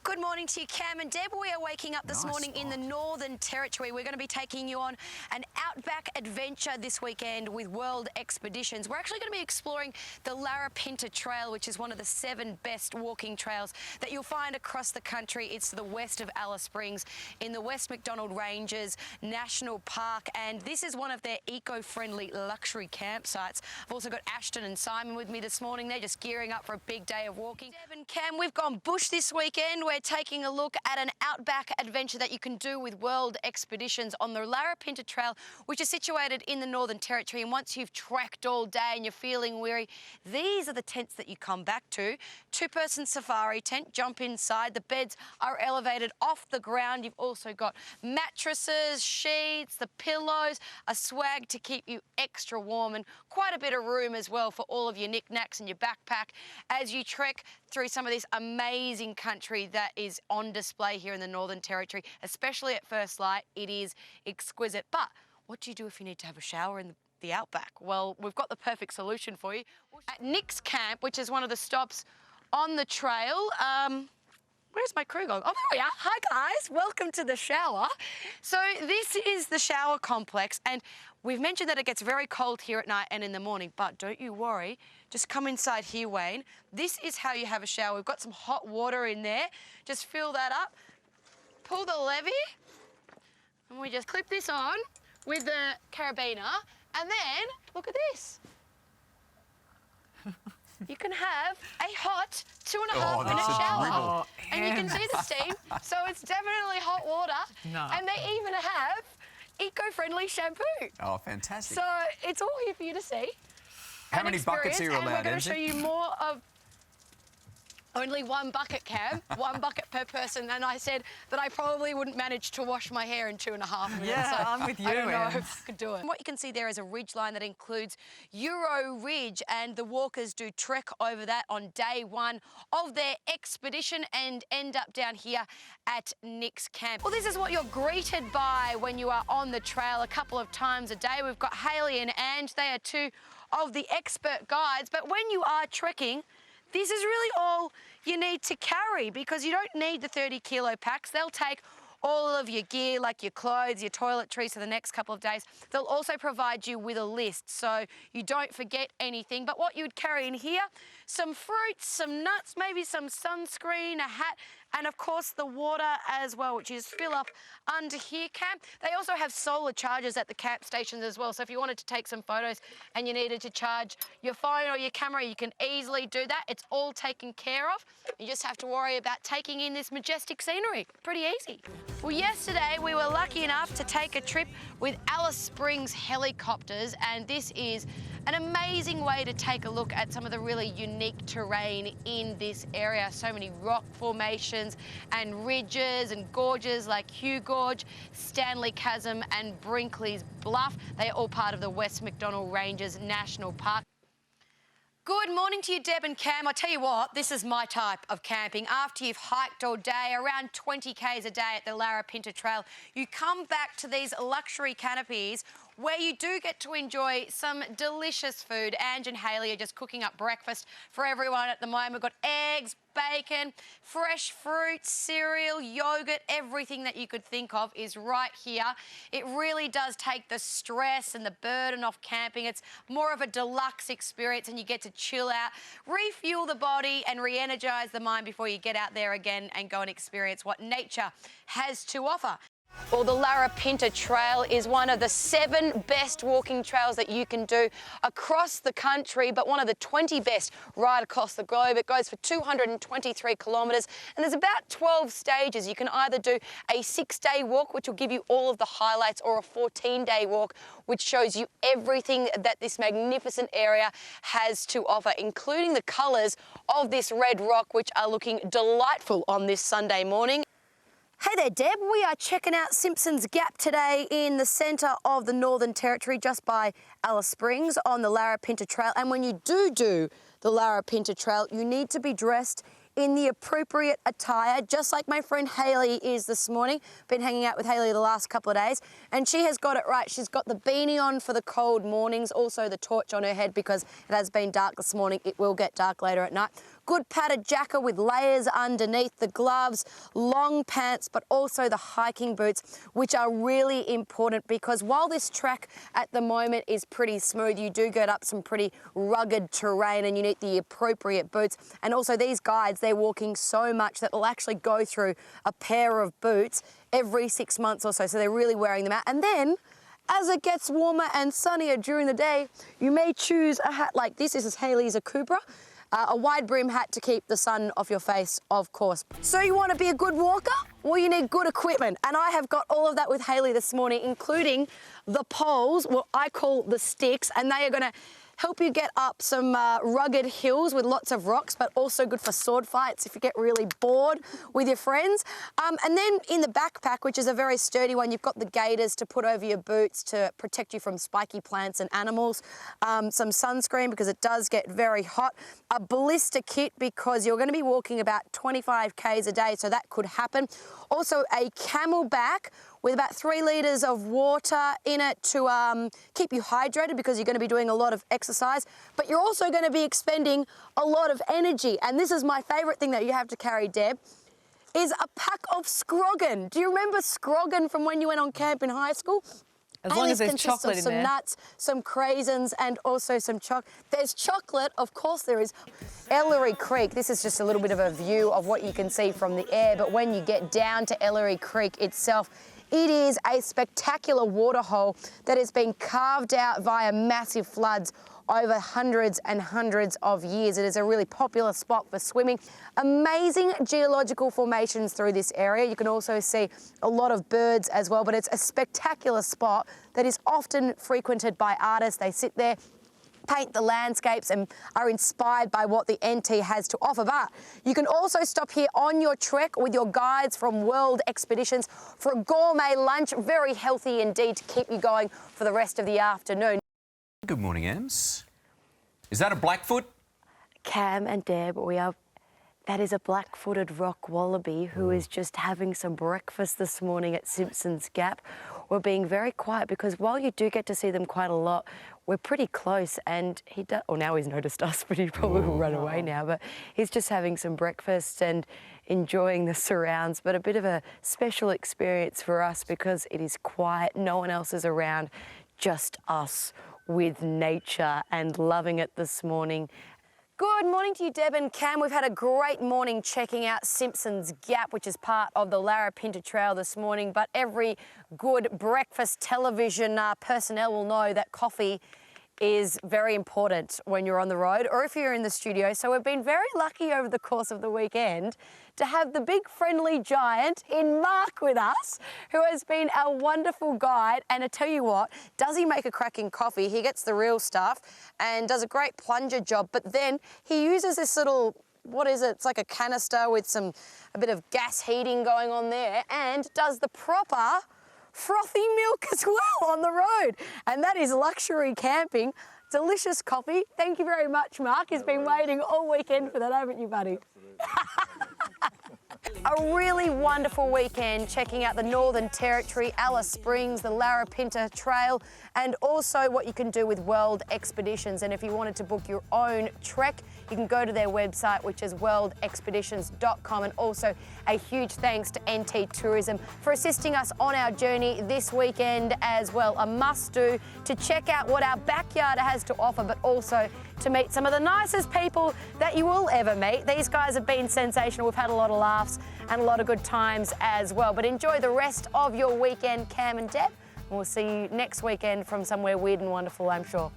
Good morning to you, Cam and Deb. We are waking up this morning in the Northern Territory. We're going to be taking you on an outback adventure this weekend with World Expeditions. We're actually going to be exploring the Larapinta Trail, which is one of the 7 best walking trails that you'll find across the country. It's to the west of Alice Springs in the West MacDonald Ranges National Park, and this is one of their eco-friendly luxury campsites. I've also got Ashton and Simon with me this morning. They're just gearing up for a big day of walking. Deb and Cam, we've gone bush this weekend. We're taking a look at an outback adventure that you can do with World Expeditions on the Larapinta Trail, which is situated in the Northern Territory. And once you've trekked all day and you're feeling weary, these are the tents that you come back to. 2-person safari tent, jump inside. The beds are elevated off the ground. You've also got mattresses, sheets, the pillows, a swag to keep you extra warm, and quite a bit of room as well for all of your knickknacks and your backpack as you trek through some of this amazing country that is on display here in the Northern Territory, especially at first light. It is exquisite. But what do you do if you need to have a shower in the outback? Well, we've got the perfect solution for you. At Nick's Camp, which is one of the stops on the trail, where's my crew going? Oh, there we are. Hi, guys. Welcome to the shower. So this is the shower complex, and we've mentioned that it gets very cold here at night and in the morning, but don't you worry. Just come inside here, Wayne. This is how you have a shower. We've got some hot water in there. Just fill that up, pull the levy, and we just clip this on with the carabiner, and then look at this. You can have a hot 2.5-minute shower. And you can see the steam, so it's definitely hot water. No. And they even have eco-friendly shampoo. Oh, fantastic. So it's all here for you to see. How many buckets are you allowed, and we're going to show you more of... Only 1 bucket, Cam. 1 bucket per person. And I said that I probably wouldn't manage to wash my hair in 2.5 minutes. Yeah, so I'm with you. I don't know if I could do it. What you can see there is a ridge line that includes Euro Ridge, and the walkers do trek over that on day 1 of their expedition and end up down here at Nick's Camp. Well, this is what you're greeted by when you are on the trail a couple of times a day. We've got Hayley and Ange. They are 2 of the expert guides. But when you are trekking, this is really all you need to carry, because you don't need the 30-kilo packs. They'll take all of your gear, like your clothes, your toiletries for the next couple of days. They'll also provide you with a list so you don't forget anything. But what you'd carry in here, some fruits, some nuts, maybe some sunscreen, a hat, and of course the water as well, which you just fill up under here, Cam. They also have solar chargers at the camp stations as well, so if you wanted to take some photos and you needed to charge your phone or your camera, you can easily do that. It's all taken care of. You just have to worry about taking in this majestic scenery. Pretty easy. Well, yesterday we were lucky enough to take a trip with Alice Springs helicopters, and this is an amazing way to take a look at some of the really unique terrain in this area. So many rock formations and ridges and gorges like Hugh Gorge, Stanley Chasm and Brinkley's Bluff. They are all part of the West MacDonald Ranges National Park. Good morning to you, Deb and Cam. I tell you what, this is my type of camping. After you've hiked all day, around 20 k's a day at the Larapinta Trail, you come back to these luxury canopies where you do get to enjoy some delicious food. Ange and Hayley are just cooking up breakfast for everyone at the moment. We've got eggs, bacon, fresh fruit, cereal, yogurt, everything that you could think of is right here. It really does take the stress and the burden off camping. It's more of a deluxe experience, and you get to chill out, refuel the body and re-energise the mind before you get out there again and go and experience what nature has to offer. Well, the Larapinta Trail is one of the 7 best walking trails that you can do across the country, but one of the 20 best right across the globe. It goes for 223 kilometres, and there's about 12 stages. You can either do a 6-day walk, which will give you all of the highlights, or a 14-day walk, which shows you everything that this magnificent area has to offer, including the colours of this red rock, which are looking delightful on this Sunday morning. Hey there, Deb. We are checking out Simpson's Gap today in the centre of the Northern Territory, just by Alice Springs on the Larapinta Trail. And when you do the Larapinta Trail, you need to be dressed in the appropriate attire, just like my friend Hayley is this morning. Been hanging out with Hayley the last couple of days, and she has got it right. She's got the beanie on for the cold mornings, also the torch on her head because it has been dark this morning. It will get dark later at night. good padded jacket with layers underneath, the gloves, long pants, but also the hiking boots, which are really important because while this track at the moment is pretty smooth, you do get up some pretty rugged terrain and you need the appropriate boots. And also these guides, they're walking so much that they'll actually go through a pair of boots every 6 months or so. So they're really wearing them out. And then as it gets warmer and sunnier during the day, you may choose a hat like this. This is Hayley's a Cobra. A wide brim hat to keep the sun off your face, of course. So you want to be a good walker? Well, you need good equipment. And I have got all of that with Hayley this morning, including the poles, what I call the sticks, and they are going to help you get up some rugged hills with lots of rocks, but also good for sword fights if you get really bored with your friends. And then in the backpack, which is a very sturdy one, you've got the gaiters to put over your boots to protect you from spiky plants and animals, some sunscreen because it does get very hot, a ballistic kit because you're going to be walking about 25 Ks a day, so that could happen. Also a camelback with about 3 litres of water in it to keep you hydrated because you're going to be doing a lot of exercise, but you're also going to be expending a lot of energy. And this is my favourite thing that you have to carry, Deb, is a pack of Scroggin. Do you remember Scroggin from when you went on camp in high school? As long as there's chocolate in there. Some nuts, some craisins, and also some chocolate. There's chocolate, of course there is. Ellery Creek, this is just a little bit of a view of what you can see from the air, but when you get down to Ellery Creek itself, it is a spectacular waterhole that has been carved out via massive floods over hundreds and hundreds of years. It is a really popular spot for swimming. Amazing geological formations through this area. You can also see a lot of birds as well, but it's a spectacular spot that is often frequented by artists. They sit there, paint the landscapes and are inspired by what the NT has to offer. But you can also stop here on your trek with your guides from World Expeditions for a gourmet lunch, very healthy indeed to keep you going for the rest of the afternoon. Good morning, Ems. Is that a Blackfoot? Cam and Deb, that is a black-footed rock wallaby who is just having some breakfast this morning at Simpson's Gap. We're being very quiet because while you do get to see them quite a lot, we're pretty close and now he's noticed us, but he probably will run away now, but he's just having some breakfast and enjoying the surrounds, but a bit of a special experience for us because it is quiet, no one else is around, just us with nature and loving it this morning. Good morning to you, Deb and Cam. We've had a great morning checking out Simpson's Gap, which is part of the Larapinta Trail this morning, but every good breakfast television personnel will know that coffee is very important when you're on the road or if you're in the studio. So we've been very lucky over the course of the weekend to have the big friendly giant in Mark with us, who has been our wonderful guide. And I tell you what, does he make a cracking coffee? He gets the real stuff and does a great plunger job. But then he uses this little, what is it? It's like a canister with a bit of gas heating going on there and does the proper frothy milk as well on the road. And that is luxury camping. Delicious coffee. Thank you very much, Mark. He's been waiting all weekend for that, haven't you, buddy? A really wonderful weekend checking out the Northern Territory, Alice Springs, the Larapinta Trail, and also what you can do with World Expeditions. And if you wanted to book your own trek, you can go to their website, which is worldexpeditions.com. And also a huge thanks to NT Tourism for assisting us on our journey this weekend as well. A must-do to check out what our backyard has to offer, but also to meet some of the nicest people that you will ever meet. These guys have been sensational. We've had a lot of laughs and a lot of good times as well. But enjoy the rest of your weekend, Cam and Deb. And we'll see you next weekend from somewhere weird and wonderful, I'm sure.